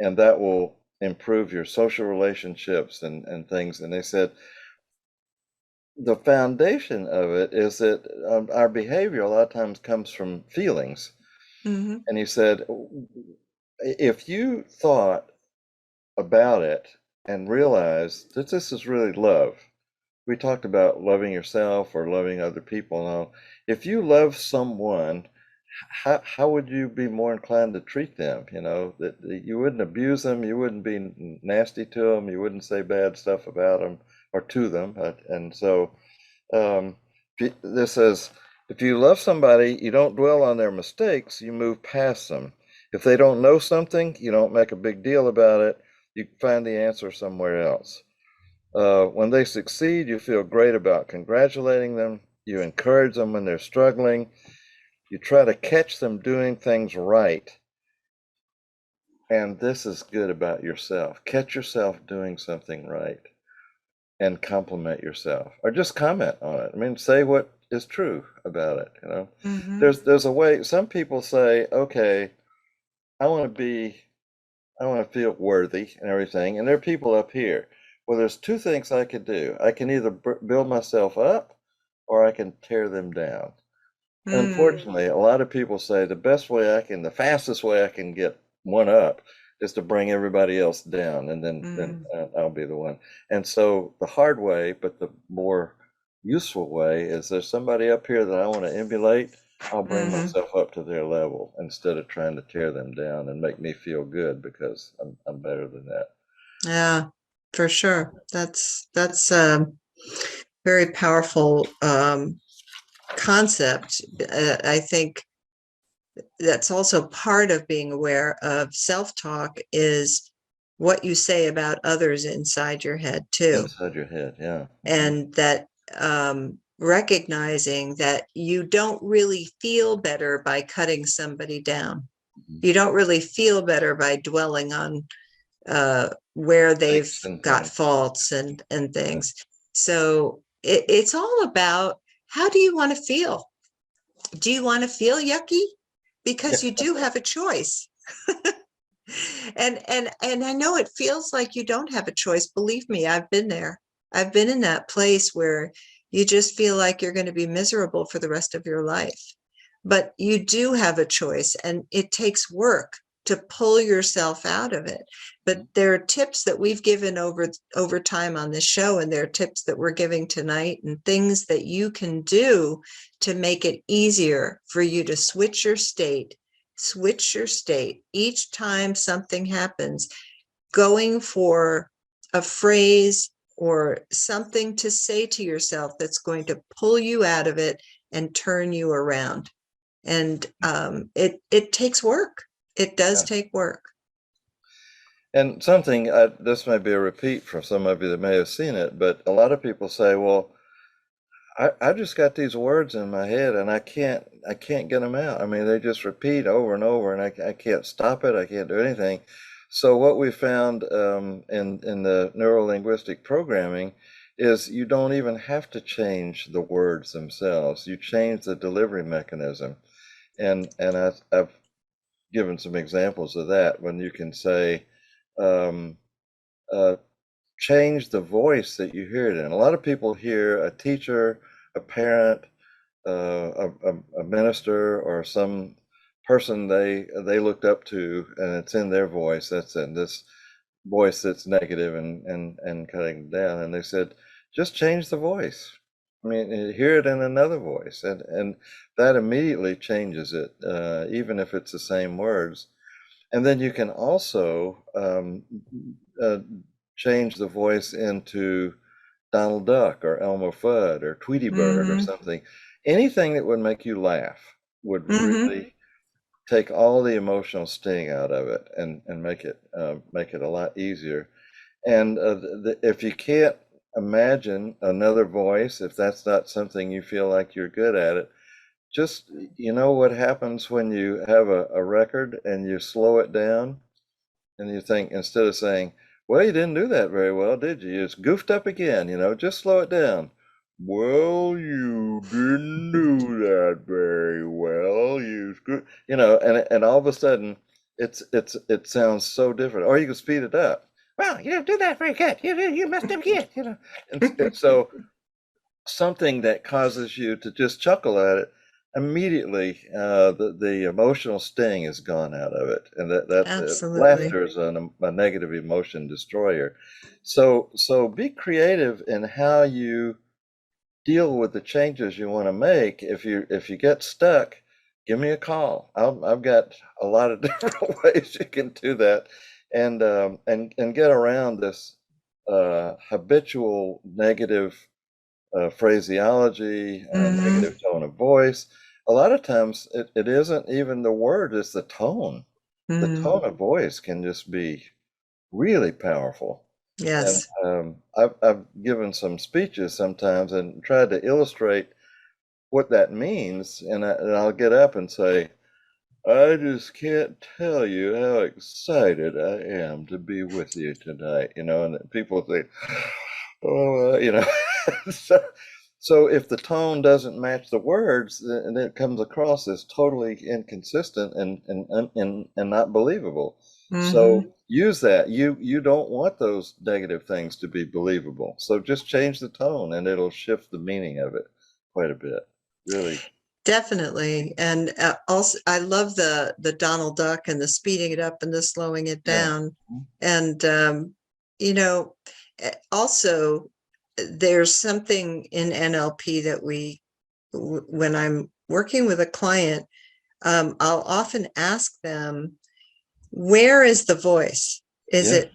[SPEAKER 3] and that will improve your social relationships and things. And they said the foundation of it is that our behavior a lot of times comes from feelings.
[SPEAKER 2] Mm-hmm.
[SPEAKER 3] And he said, if you thought about it and realized that this is really love, we talked about loving yourself or loving other people. Now, if you love someone, how would you be more inclined to treat them? You know, that you wouldn't abuse them, you wouldn't be nasty to them, you wouldn't say bad stuff about them or to them. And so this says, if you love somebody, you don't dwell on their mistakes, you move past them. If they don't know something, you don't make a big deal about it. You find the answer somewhere else. When they succeed, you feel great about congratulating them. You encourage them when they're struggling. You try to catch them doing things right. And this is good about yourself. Catch yourself doing something right and compliment yourself or just comment on it. I mean, say what is true about it, you know.
[SPEAKER 2] Mm-hmm.
[SPEAKER 3] There's a way some people say, okay, I want to be I want to feel worthy and everything. And there are people up here. Well, there's two things I could do. I can either build myself up or I can tear them down.
[SPEAKER 2] Mm.
[SPEAKER 3] Unfortunately, a lot of people say the fastest way I can get one up is to bring everybody else down, and then
[SPEAKER 2] Mm.
[SPEAKER 3] I'll be the one. And so the hard way, but the more useful way, is there's somebody up here that I want to emulate. I'll bring
[SPEAKER 2] Mm-hmm.
[SPEAKER 3] myself up to their level instead of trying to tear them down and make me feel good because I'm better than that.
[SPEAKER 2] Yeah, for sure. That's very powerful concept. I think that's also part of being aware of self-talk is what you say about others inside your head too.
[SPEAKER 3] Inside your head, yeah.
[SPEAKER 2] And that recognizing that you don't really feel better by cutting somebody down.
[SPEAKER 3] Mhm.
[SPEAKER 2] You don't really feel better by dwelling on where they've
[SPEAKER 3] Mistakes and
[SPEAKER 2] got
[SPEAKER 3] things.
[SPEAKER 2] faults and
[SPEAKER 3] Yeah.
[SPEAKER 2] things. So it's all about how do you want to feel? Do you want to feel yucky? Because you do have a choice. And I know it feels like you don't have a choice. Believe me, I've been there. I've been in that place where you just feel like you're going to be miserable for the rest of your life. But you do have a choice, and it takes work to pull yourself out of it. But there are tips that we've given over time on this show, and there are tips that we're giving tonight, and things that you can do to make it easier for you to switch your state each time something happens, going for a phrase or something to say to yourself that's going to pull you out of it and turn you around. And it takes work. It does take work.
[SPEAKER 3] And something, this may be a repeat for some of you that may have seen it, but a lot of people say, well, I just got these words in my head and I can't get them out. I mean, they just repeat over and over, and I can't stop it. I can't do anything. So what we found in the neuro-linguistic programming is you don't even have to change the words themselves. You change the delivery mechanism. And I've given some examples of that, when you can say, um, change the voice that you hear it in. A lot of people hear a teacher, a parent, a minister, or some person they looked up to, and it's in their voice. That's in this voice that's negative and cutting down. And they said, just change the voice. I mean, hear it in another voice, and that immediately changes it, even if it's the same words. And then you can also change the voice into Donald Duck or Elmer Fudd or Tweety Bird or something. Anything that would make you laugh would really take all the emotional sting out of it and make it a lot easier. And if you can't imagine another voice, if that's not something you feel like you're good at it, just, you know what happens when you have a record and you slow it down and you think, instead of saying, well, you didn't do that very well, did you? It's goofed up again, just slow it down. Well, you didn't do that very well. And all of a sudden it sounds so different. Or you can speed it up. Well, you didn't do that very good. You messed up again. And so something that causes you to just chuckle at it, immediately the emotional sting is gone out of it, and that laughter is a negative emotion destroyer. So be creative in how you deal with the changes you want to make. If you get stuck, give me a call. I've got a lot of different ways you can do that, and get around this habitual negative phraseology, negative tone of voice. A lot of times it isn't even the word, it's the tone. The tone of voice can just be really powerful.
[SPEAKER 2] Yes.
[SPEAKER 3] And I've given some speeches sometimes and tried to illustrate what that means. And I'll get up and say, I just can't tell you how excited I am to be with you tonight. And people say, oh, so if the tone doesn't match the words, then it comes across as totally inconsistent and not believable. So use that. You don't want those negative things to be believable. So just change the tone and it'll shift the meaning of it quite a bit. Really.
[SPEAKER 2] Definitely. And also, I love the Donald Duck and the speeding it up and the slowing it down. Yeah. And, also, there's something in NLP that when I'm working with a client, I'll often ask them, where is the voice? Is it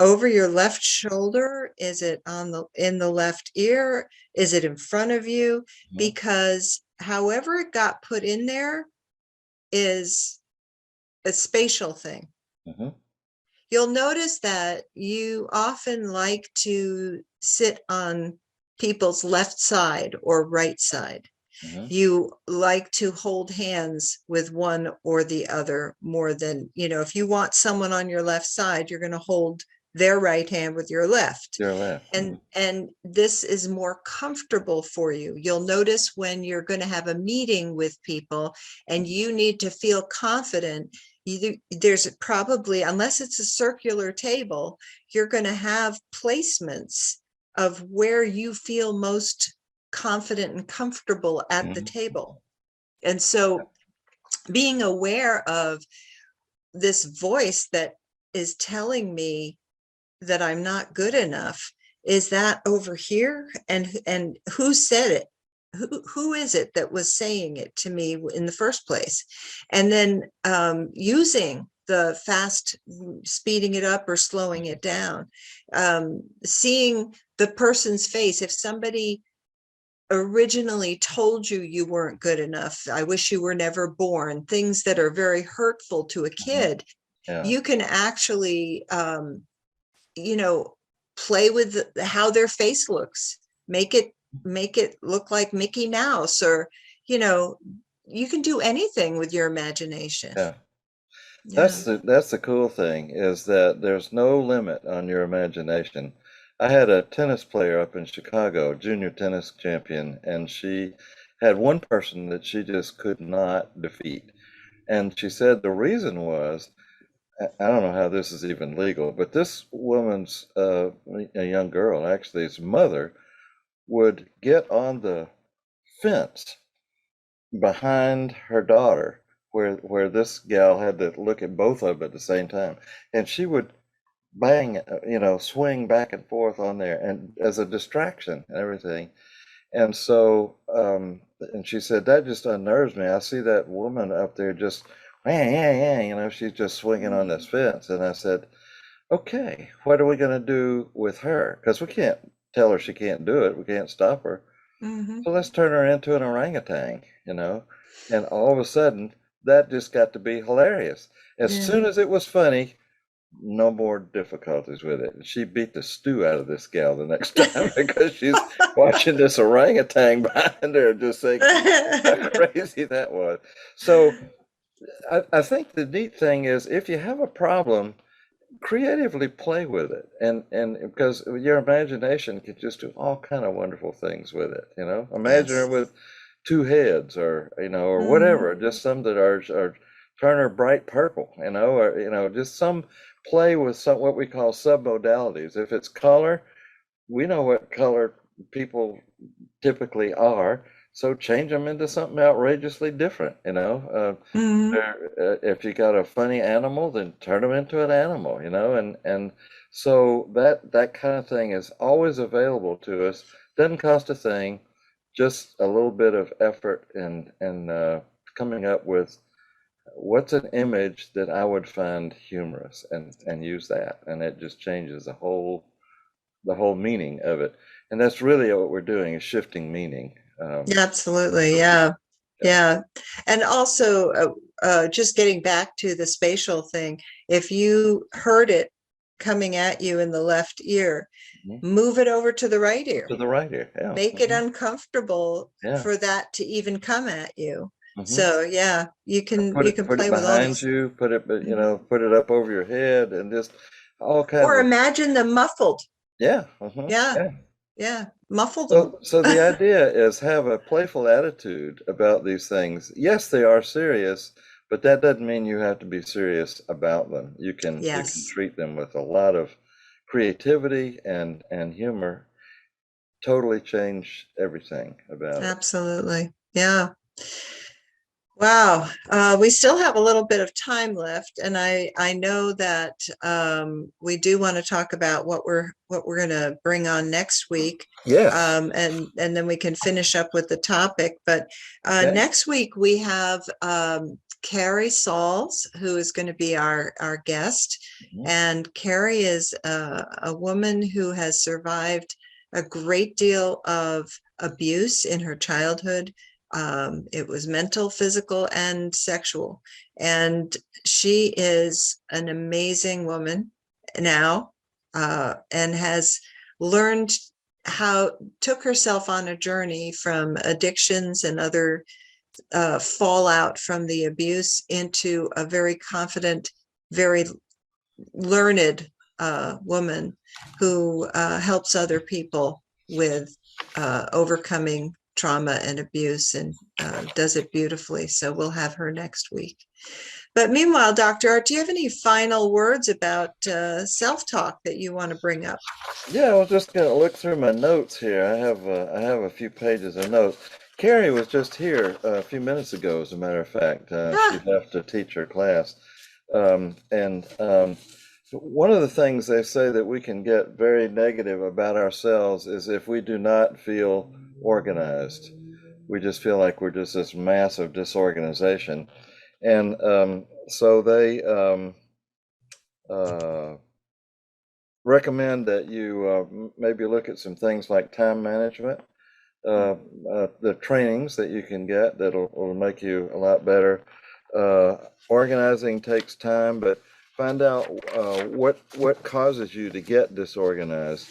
[SPEAKER 2] over your left shoulder? Is it in the left ear? Is it in front of you? Because however it got put in there is a spatial thing. You'll notice that you often like to sit on people's left side or right side. You like to hold hands with one or the other more than, if you want someone on your left side, you're going to hold their right hand with your left. And this is more comfortable for you. You'll notice when you're going to have a meeting with people and you need to feel confident, there's probably, unless it's a circular table, you're going to have placements of where you feel most confident and comfortable at the table. And so being aware of this voice that is telling me that I'm not good enough, is that over here? And who said it? Who is it that was saying it to me in the first place? And then using the fast, speeding it up or slowing it down, seeing the person's face. If somebody originally told you you weren't good enough, I wish you were never born, things that are very hurtful to a kid, you can actually play with how their face looks, make it look like Mickey Mouse, or you can do anything with your imagination.
[SPEAKER 3] Yeah. That's the cool thing, is that there's no limit on your imagination. I had a tennis player up in Chicago, junior tennis champion, and she had one person that she just could not defeat. And she said the reason was, I don't know how this is even legal, but this woman's, a young girl, actually, his mother, would get on the fence behind her daughter, where this gal had to look at both of them at the same time, and she would bang, swing back and forth on there, and as a distraction and everything. And so, and she said, that just unnerves me. I see that woman up there just, she's just swinging on this fence. And I said, okay, what are we going to do with her? Because we can't tell her she can't do it. We can't stop her. So let's turn her into an orangutan, And all of a sudden, that just got to be hilarious. As soon as it was funny, no more difficulties with it. She beat the stew out of this gal the next time because she's watching this orangutan behind her, just saying how crazy that was. So I think the neat thing is, if you have a problem, creatively play with it, and because your imagination can just do all kind of wonderful things with it. Imagine her with two heads, or or whatever, just some that are turn her bright purple, or just some play with some what we call submodalities. If it's color, we know what color people typically are, so change them into something outrageously different. If you got a funny animal, then turn them into an animal. And so that kind of thing is always available to us. Doesn't cost a thing, just a little bit of effort and coming up with what's an image that I would find humorous, and use that, and it just changes the whole meaning of it. And that's really what we're doing, is shifting meaning.
[SPEAKER 2] Absolutely. Yeah. And also just getting back to the spatial thing, if you heard it coming at you in the left ear, move it over to the right ear.
[SPEAKER 3] To the right ear, yeah.
[SPEAKER 2] Make it uncomfortable for that to even come at you. So you can
[SPEAKER 3] put
[SPEAKER 2] play
[SPEAKER 3] it
[SPEAKER 2] with all
[SPEAKER 3] behind
[SPEAKER 2] these.
[SPEAKER 3] you, put it put it up over your head, and just all kinds
[SPEAKER 2] Or
[SPEAKER 3] of,
[SPEAKER 2] imagine them muffled.
[SPEAKER 3] yeah.
[SPEAKER 2] Muffled them.
[SPEAKER 3] So the idea is, have a playful attitude about these things. Yes, they are serious, but that doesn't mean you have to be serious about them. You can treat them with a lot of creativity and humor. Totally change everything about it.
[SPEAKER 2] Absolutely. Yeah. Wow. We still have a little bit of time left, and I know that we do want to talk about what we're going to bring on next week.
[SPEAKER 3] Yes.
[SPEAKER 2] And then we can finish up with the topic. But next week we have Carrie Sauls, who is going to be our guest. And Carrie is a woman who has survived a great deal of abuse in her childhood. It was mental, physical, and sexual. And she is an amazing woman now, and has learned took herself on a journey from addictions and other fallout from the abuse into a very confident, very learned woman who helps other people with overcoming trauma and abuse, and does it beautifully. So we'll have her next week. But meanwhile, Dr. Art, do you have any final words about self-talk that you want to bring up?
[SPEAKER 3] Yeah, I was just going to look through my notes here. I have a few pages of notes. Carrie was just here a few minutes ago, as a matter of fact. She left to teach her class. And one of the things they say that we can get very negative about ourselves is if we do not feel organized. We just feel like we're just this massive disorganization. And so they recommend that you maybe look at some things like time management, the trainings that you can get will make you a lot better. Organizing takes time, but find out what causes you to get disorganized.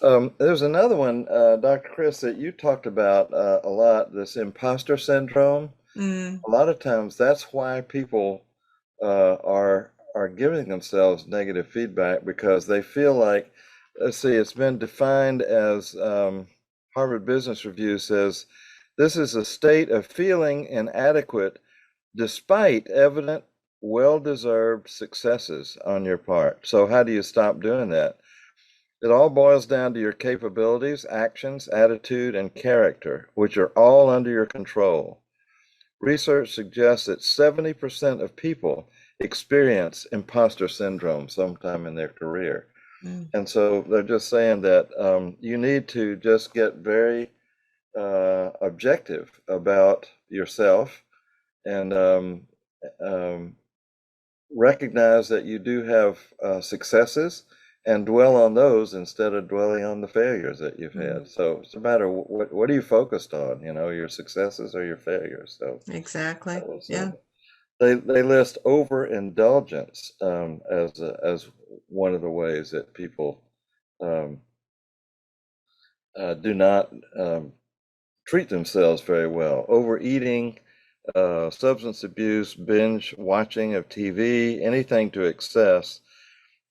[SPEAKER 3] There's another one, Dr. Chris, that you talked about a lot, this imposter syndrome.
[SPEAKER 2] Mm.
[SPEAKER 3] A lot of times that's why people are giving themselves negative feedback, because they feel like, let's see, it's been defined as Harvard Business Review says, this is a state of feeling inadequate despite evident, well-deserved successes on your part. So how do you stop doing that? It all boils down to your capabilities, actions, attitude, and character, which are all under your control. Research suggests that 70% of people experience imposter syndrome sometime in their career.
[SPEAKER 2] Mm.
[SPEAKER 3] And so they're just saying that you need to just get very objective about yourself and recognize that you do have successes and dwell on those instead of dwelling on the failures that you've had. So it's a matter of what are you focused on, your successes or your failures. So
[SPEAKER 2] Exactly. Yeah.
[SPEAKER 3] They list overindulgence as one of the ways that people do not treat themselves very well. Overeating, substance abuse, binge watching of TV, anything to excess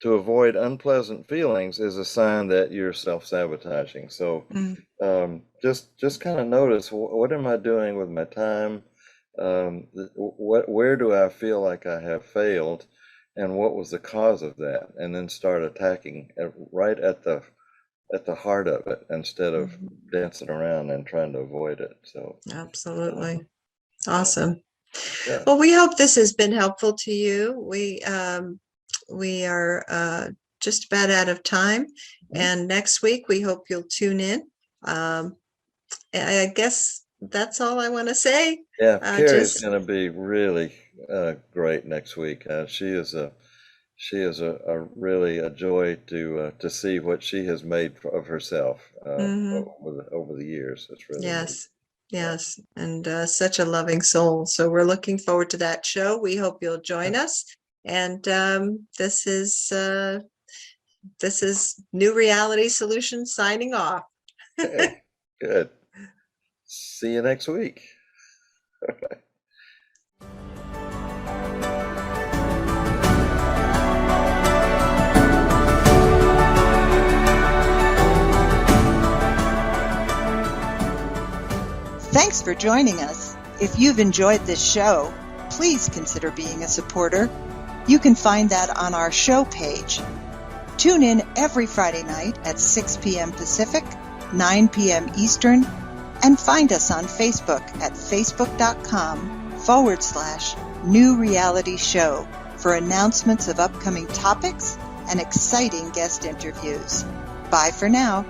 [SPEAKER 3] to avoid unpleasant feelings is a sign that you're self-sabotaging. So just kind of notice, what am I doing with my time? Where do I feel like I have failed, and what was the cause of that? And then start attacking right at the heart of it instead of dancing around and trying to avoid it. So
[SPEAKER 2] absolutely. Awesome.
[SPEAKER 3] Yeah.
[SPEAKER 2] Well, we hope this has been helpful to you. We are just about out of time, and next week we hope you'll tune in. I guess that's all I want to say.
[SPEAKER 3] Yeah, Carrie's going to be really great next week. She is a really a joy to see what she has made of herself over the years. It's really
[SPEAKER 2] yes. Yes, and such a loving soul. So we're looking forward to that show. We hope you'll join us. And this is New Reality Solutions signing off.
[SPEAKER 3] Okay, good. See you next week.
[SPEAKER 1] Thanks for joining us. If you've enjoyed this show, please consider being a supporter. You can find that on our show page. Tune in every Friday night at 6 p.m. Pacific, 9 p.m. Eastern, and find us on Facebook at facebook.com/New Reality Show for announcements of upcoming topics and exciting guest interviews. Bye for now.